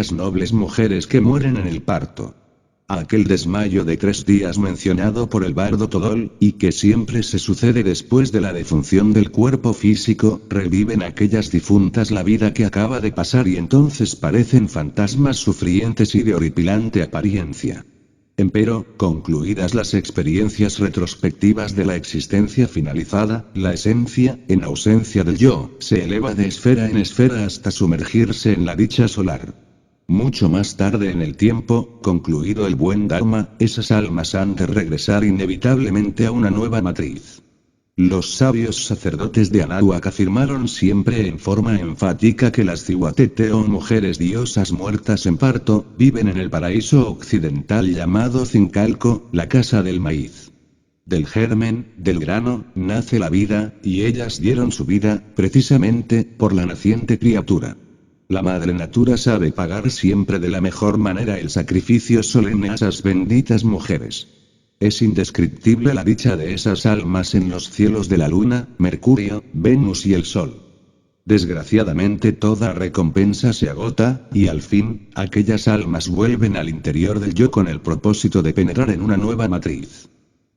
las nobles mujeres que mueren en el parto. A aquel desmayo de 3 días mencionado por el bardo Todol, y que siempre se sucede después de la defunción del cuerpo físico, reviven aquellas difuntas la vida que acaba de pasar y entonces parecen fantasmas sufrientes y de horripilante apariencia. Empero, concluidas las experiencias retrospectivas de la existencia finalizada, la esencia, en ausencia del yo, se eleva de esfera en esfera hasta sumergirse en la dicha solar. Mucho más tarde en el tiempo, concluido el buen Dharma, esas almas han de regresar inevitablemente a una nueva matriz. Los sabios sacerdotes de Anáhuac afirmaron siempre en forma enfática que las Cihuatete o mujeres diosas muertas en parto, viven en el paraíso occidental llamado Zincalco, la casa del maíz. Del germen, del grano, nace la vida, y ellas dieron su vida, precisamente, por la naciente criatura. La madre natura sabe pagar siempre de la mejor manera el sacrificio solemne a esas benditas mujeres. Es indescriptible la dicha de esas almas en los cielos de la luna, Mercurio, Venus y el Sol. Desgraciadamente toda recompensa se agota, y al fin, aquellas almas vuelven al interior del yo con el propósito de penetrar en una nueva matriz.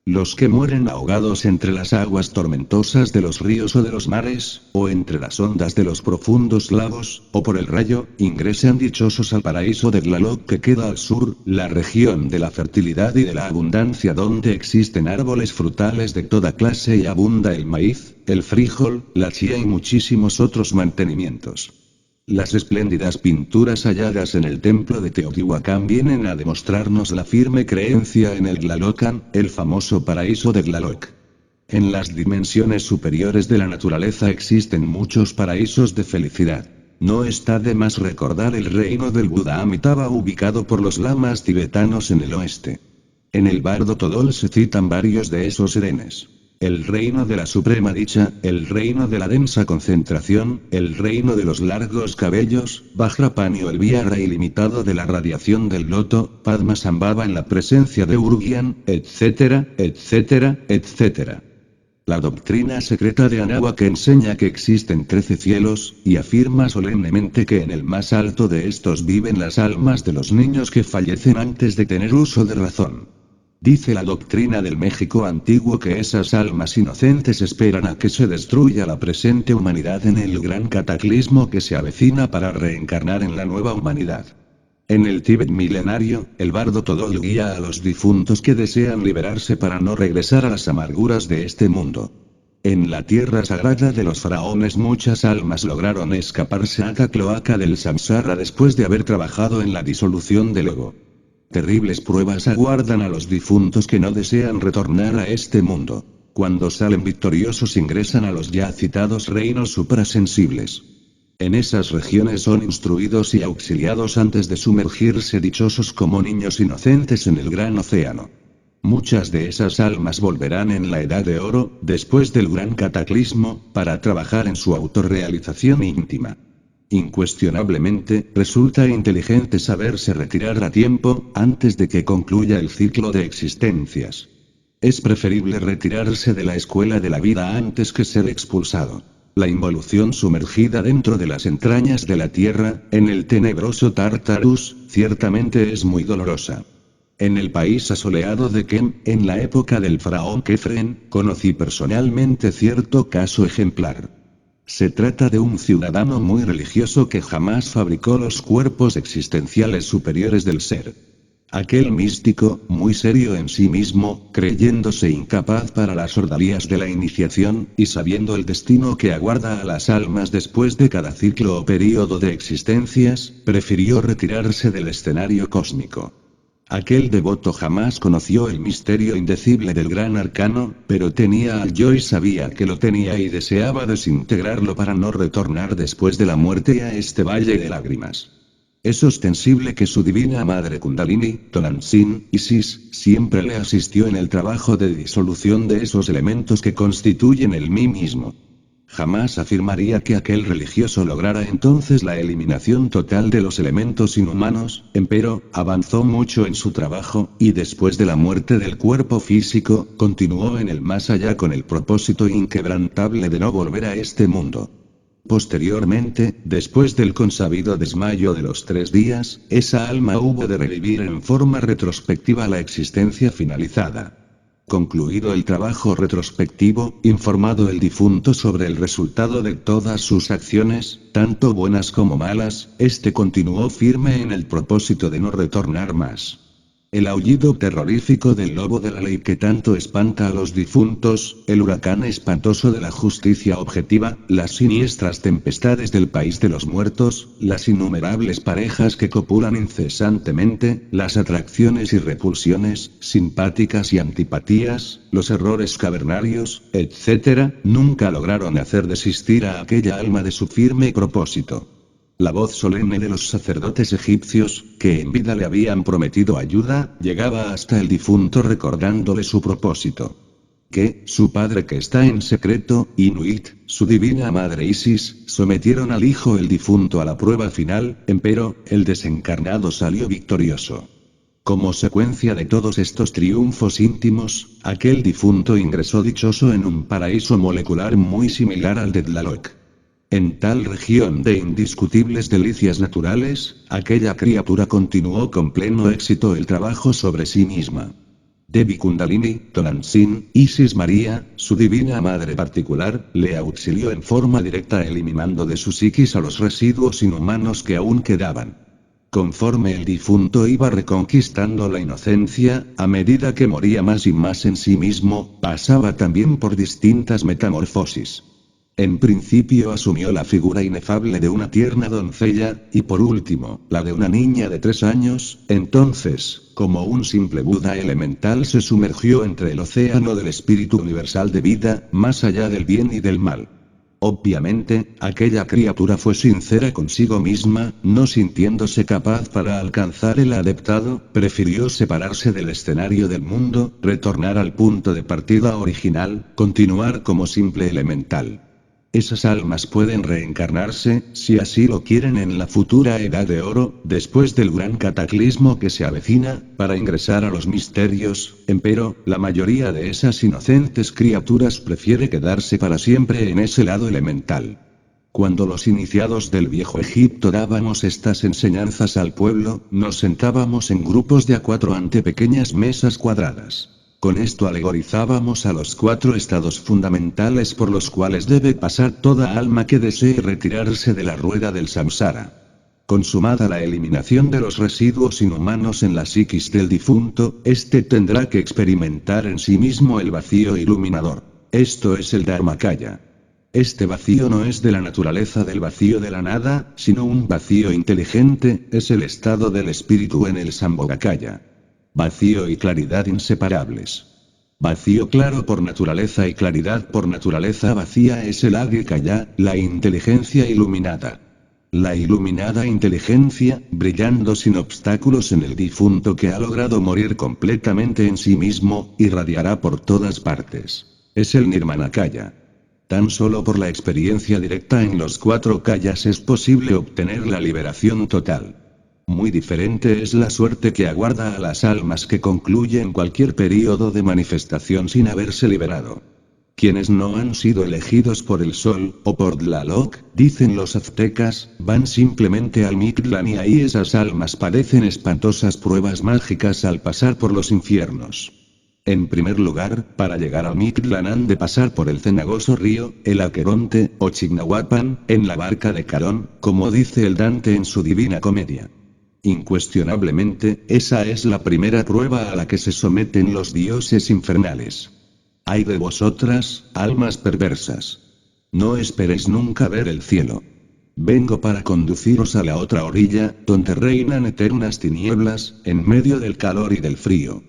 Los que mueren ahogados entre las aguas tormentosas de los ríos o de los mares, o entre las ondas de los profundos lagos, o por el rayo, ingresan dichosos al paraíso de Tlaloc que queda al sur, la región de la fertilidad y de la abundancia donde existen árboles frutales de toda clase y abunda el maíz, el frijol, la chía y muchísimos otros mantenimientos. Las espléndidas pinturas halladas en el templo de Teotihuacán vienen a demostrarnos la firme creencia en el Tlalocan, el famoso paraíso de Tlaloc. En las dimensiones superiores de la naturaleza existen muchos paraísos de felicidad. No está de más recordar el reino del Buda Amitabha ubicado por los lamas tibetanos en el oeste. En el bardo Todol se citan varios de esos serenes. El reino de la suprema dicha, el reino de la densa concentración, el reino de los largos cabellos, Vajrapani o el viagra ilimitado de la radiación del loto, Padmasambhava en la presencia de Urugyan, etcétera, etcétera, etcétera. La doctrina secreta de Anáhuac enseña que existen 13 cielos, y afirma solemnemente que en el más alto de estos viven las almas de los niños que fallecen antes de tener uso de razón. Dice la doctrina del México antiguo que esas almas inocentes esperan a que se destruya la presente humanidad en el gran cataclismo que se avecina para reencarnar en la nueva humanidad. En el Tíbet milenario, el bardo Todol guía a los difuntos que desean liberarse para no regresar a las amarguras de este mundo. En la tierra sagrada de los faraones muchas almas lograron escaparse a la cloaca del samsara después de haber trabajado en la disolución del ego. Terribles pruebas aguardan a los difuntos que no desean retornar a este mundo. Cuando salen victoriosos ingresan a los ya citados reinos suprasensibles. En esas regiones son instruidos y auxiliados antes de sumergirse dichosos como niños inocentes en el gran océano. Muchas de esas almas volverán en la Edad de Oro, después del gran cataclismo, para trabajar en su autorrealización íntima. Incuestionablemente, resulta inteligente saberse retirar a tiempo, antes de que concluya el ciclo de existencias. Es preferible retirarse de la escuela de la vida antes que ser expulsado. La involución sumergida dentro de las entrañas de la tierra, en el tenebroso Tartarus, ciertamente es muy dolorosa. En el país asoleado de Kem, en la época del faraón Kefren, conocí personalmente cierto caso ejemplar. Se trata de un ciudadano muy religioso que jamás fabricó los cuerpos existenciales superiores del ser. Aquel místico, muy serio en sí mismo, creyéndose incapaz para las ordalías de la iniciación, y sabiendo el destino que aguarda a las almas después de cada ciclo o período de existencias, prefirió retirarse del escenario cósmico. Aquel devoto jamás conoció el misterio indecible del gran arcano, pero tenía al yo y sabía que lo tenía y deseaba desintegrarlo para no retornar después de la muerte a este valle de lágrimas. Es ostensible que su divina madre Kundalini, Tonantzin, Isis, siempre le asistió en el trabajo de disolución de esos elementos que constituyen el mí mismo. Jamás afirmaría que aquel religioso lograra entonces la eliminación total de los elementos inhumanos, empero, avanzó mucho en su trabajo, y después de la muerte del cuerpo físico, continuó en el más allá con el propósito inquebrantable de no volver a este mundo. Posteriormente, después del consabido desmayo de los 3 días, esa alma hubo de revivir en forma retrospectiva la existencia finalizada. Concluido el trabajo retrospectivo, informado el difunto sobre el resultado de todas sus acciones, tanto buenas como malas, este continuó firme en el propósito de no retornar más. El aullido terrorífico del lobo de la ley que tanto espanta a los difuntos, el huracán espantoso de la justicia objetiva, las siniestras tempestades del país de los muertos, las innumerables parejas que copulan incesantemente, las atracciones y repulsiones, simpáticas y antipatías, los errores cavernarios, etc., nunca lograron hacer desistir a aquella alma de su firme propósito. La voz solemne de los sacerdotes egipcios, que en vida le habían prometido ayuda, llegaba hasta el difunto recordándole su propósito. Que, su padre que está en secreto, Inuit, su divina madre Isis, sometieron al hijo el difunto a la prueba final, empero, el desencarnado salió victorioso. Como secuencia de todos estos triunfos íntimos, aquel difunto ingresó dichoso en un paraíso molecular muy similar al de Tlaloc. En tal región de indiscutibles delicias naturales, aquella criatura continuó con pleno éxito el trabajo sobre sí misma. Devi Kundalini, Tonantzin, Isis María, su divina madre particular, le auxilió en forma directa eliminando de su psiquis a los residuos inhumanos que aún quedaban. Conforme el difunto iba reconquistando la inocencia, a medida que moría más y más en sí mismo, pasaba también por distintas metamorfosis. En principio asumió la figura inefable de una tierna doncella, y por último, la de una niña de 3 años, entonces, como un simple Buda elemental se sumergió entre el océano del espíritu universal de vida, más allá del bien y del mal. Obviamente, aquella criatura fue sincera consigo misma, no sintiéndose capaz para alcanzar el adeptado, prefirió separarse del escenario del mundo, retornar al punto de partida original, continuar como simple elemental. Esas almas pueden reencarnarse, si así lo quieren en la futura Edad de Oro, después del gran cataclismo que se avecina, para ingresar a los misterios, empero, la mayoría de esas inocentes criaturas prefiere quedarse para siempre en ese lado elemental. Cuando los iniciados del viejo Egipto dábamos estas enseñanzas al pueblo, nos sentábamos en grupos de a 4 ante pequeñas mesas cuadradas. Con esto alegorizábamos a los 4 estados fundamentales por los cuales debe pasar toda alma que desee retirarse de la rueda del samsara. Consumada la eliminación de los residuos inhumanos en la psiquis del difunto, éste tendrá que experimentar en sí mismo el vacío iluminador. Esto es el Dharmakaya. Este vacío no es de la naturaleza del vacío de la nada, sino un vacío inteligente, es el estado del espíritu en el Sambhogakaya. Vacío y claridad inseparables. Vacío claro por naturaleza y claridad por naturaleza vacía es el Agnikaya, la inteligencia iluminada. La iluminada inteligencia, brillando sin obstáculos en el difunto que ha logrado morir completamente en sí mismo, irradiará por todas partes. Es el Nirmanakaya. Tan solo por la experiencia directa en los 4 kayas es posible obtener la liberación total. Muy diferente es la suerte que aguarda a las almas que concluyen cualquier período de manifestación sin haberse liberado. Quienes no han sido elegidos por el sol, o por Tlaloc, dicen los aztecas, van simplemente al Mictlán y ahí esas almas padecen espantosas pruebas mágicas al pasar por los infiernos. En primer lugar, para llegar al Mictlán han de pasar por el cenagoso río, el Aqueronte, o Chignahuapan, en la barca de Carón, como dice el Dante en su Divina Comedia. Incuestionablemente, esa es la primera prueba a la que se someten los dioses infernales. ¡Ay de vosotras, almas perversas! No esperéis nunca ver el cielo. Vengo para conduciros a la otra orilla, donde reinan eternas tinieblas, en medio del calor y del frío.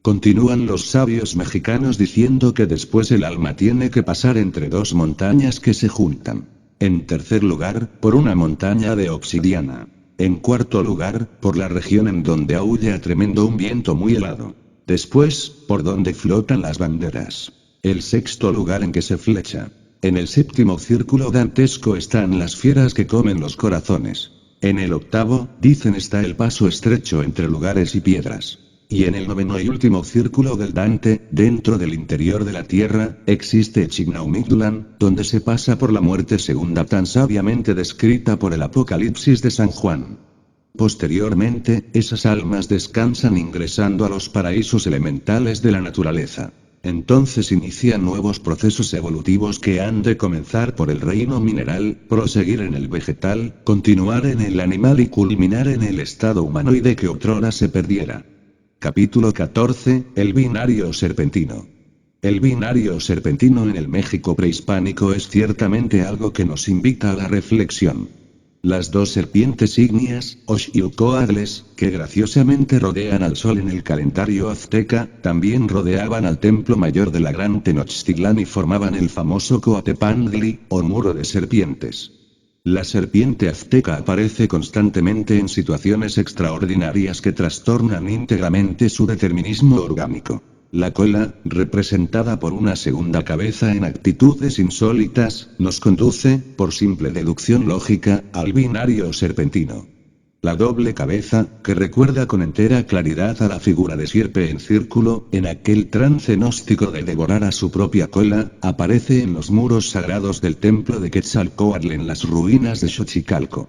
Continúan los sabios mexicanos diciendo que después el alma tiene que pasar entre 2 montañas que se juntan. En tercer lugar, por una montaña de obsidiana. En cuarto lugar, por la región en donde aúlla tremendo un viento muy helado. Después, por donde flotan las banderas. El sexto lugar en que se flecha. En el séptimo círculo dantesco están las fieras que comen los corazones. En el octavo, dicen está el paso estrecho entre lugares y piedras. Y en el noveno y último círculo del Dante, dentro del interior de la tierra, existe Chignaumidulan, donde se pasa por la muerte segunda tan sabiamente descrita por el Apocalipsis de San Juan. Posteriormente, esas almas descansan ingresando a los paraísos elementales de la naturaleza. Entonces inician nuevos procesos evolutivos que han de comenzar por el reino mineral, proseguir en el vegetal, continuar en el animal y culminar en el estado humanoide que otrora se perdiera. Capítulo 14, el binario serpentino. El binario serpentino en el México prehispánico es ciertamente algo que nos invita a la reflexión. Las dos serpientes ígneas, Oxyucoatles, que graciosamente rodean al sol en el calendario azteca, también rodeaban al templo mayor de la gran Tenochtitlán y formaban el famoso Coatepantli, o muro de serpientes. La serpiente azteca aparece constantemente en situaciones extraordinarias que trastornan íntegramente su determinismo orgánico. La cola, representada por una segunda cabeza en actitudes insólitas, nos conduce, por simple deducción lógica, al binario serpentino. La doble cabeza, que recuerda con entera claridad a la figura de sierpe en círculo, en aquel trance gnóstico de devorar a su propia cola, aparece en los muros sagrados del templo de Quetzalcóatl en las ruinas de Xochicalco.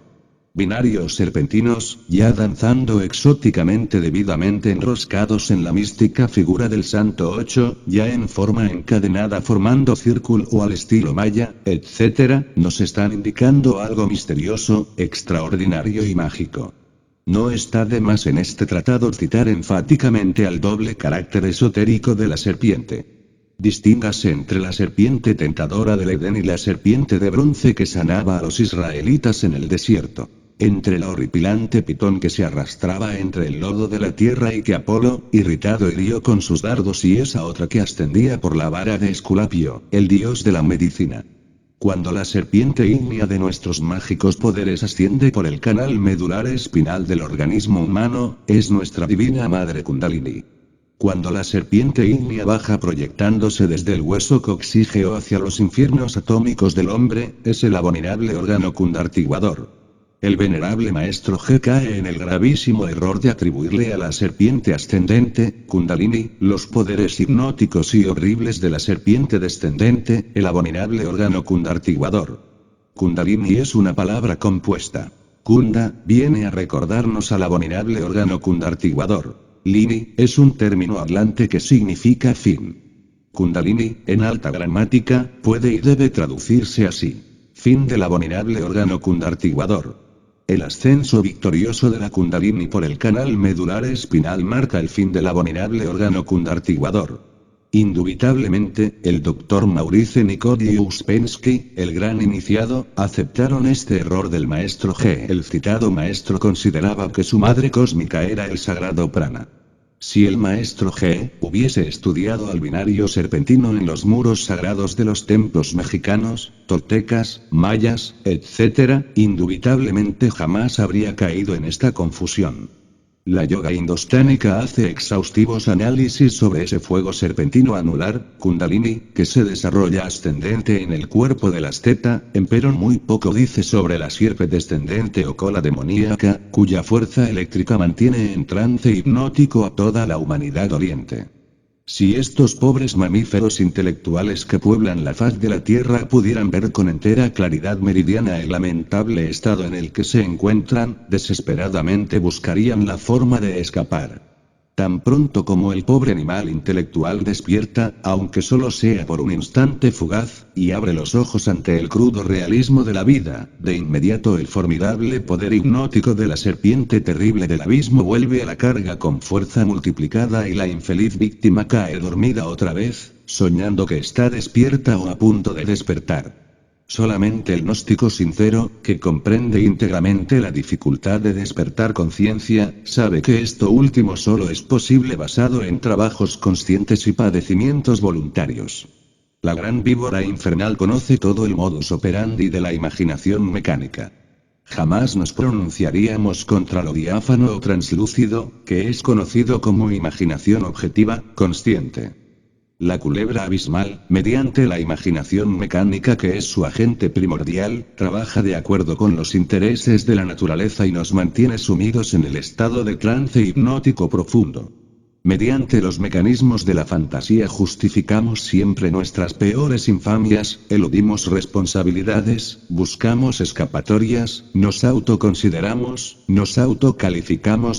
Binarios serpentinos, ya danzando exóticamente debidamente enroscados en la mística figura del Santo Ocho, ya en forma encadenada formando círculo o al estilo maya, etc., nos están indicando algo misterioso, extraordinario y mágico. No está de más en este tratado citar enfáticamente al doble carácter esotérico de la serpiente. Distíngase entre la serpiente tentadora del Edén y la serpiente de bronce que sanaba a los israelitas en el desierto. Entre la horripilante pitón que se arrastraba entre el lodo de la tierra y que Apolo, irritado, hirió con sus dardos, y esa otra que ascendía por la vara de Esculapio, el dios de la medicina. Cuando la serpiente ígnea de nuestros mágicos poderes asciende por el canal medular espinal del organismo humano, es nuestra divina madre Kundalini. Cuando la serpiente ígnea baja proyectándose desde el hueso coxígeo hacia los infiernos atómicos del hombre, es el abominable órgano kundartiguador. El venerable maestro G cae en el gravísimo error de atribuirle a la serpiente ascendente, Kundalini, los poderes hipnóticos y horribles de la serpiente descendente, el abominable órgano kundartiguador. Kundalini es una palabra compuesta. Kunda, viene a recordarnos al abominable órgano kundartiguador. Lini, es un término hablante que significa fin. Kundalini, en alta gramática, puede y debe traducirse así. Fin del abominable órgano kundartiguador. El ascenso victorioso de la Kundalini por el canal medular espinal marca el fin del abominable órgano kundartiguador. Indubitablemente, el Dr. Maurice Nikodí Uspensky, el gran iniciado, aceptaron este error del maestro G. El citado maestro consideraba que su madre cósmica era el sagrado prana. Si el maestro G. hubiese estudiado al binario serpentino en los muros sagrados de los templos mexicanos, toltecas, mayas, etc., indubitablemente jamás habría caído en esta confusión. La yoga indostánica hace exhaustivos análisis sobre ese fuego serpentino anular, Kundalini, que se desarrolla ascendente en el cuerpo del asceta, empero muy poco dice sobre la sierpe descendente o cola demoníaca, cuya fuerza eléctrica mantiene en trance hipnótico a toda la humanidad oriente. Si estos pobres mamíferos intelectuales que pueblan la faz de la Tierra pudieran ver con entera claridad meridiana el lamentable estado en el que se encuentran, desesperadamente buscarían la forma de escapar. Tan pronto como el pobre animal intelectual despierta, aunque solo sea por un instante fugaz, y abre los ojos ante el crudo realismo de la vida, de inmediato el formidable poder hipnótico de la serpiente terrible del abismo vuelve a la carga con fuerza multiplicada y la infeliz víctima cae dormida otra vez, soñando que está despierta o a punto de despertar. Solamente el gnóstico sincero, que comprende íntegramente la dificultad de despertar conciencia, sabe que esto último solo es posible basado en trabajos conscientes y padecimientos voluntarios. La gran víbora infernal conoce todo el modus operandi de la imaginación mecánica. Jamás nos pronunciaríamos contra lo diáfano o translúcido, que es conocido como imaginación objetiva, consciente. La culebra abismal, mediante la imaginación mecánica que es su agente primordial, trabaja de acuerdo con los intereses de la naturaleza y nos mantiene sumidos en el estado de trance hipnótico profundo. Mediante los mecanismos de la fantasía justificamos siempre nuestras peores infamias, eludimos responsabilidades, buscamos escapatorias, nos autoconsideramos, nos autocalificamos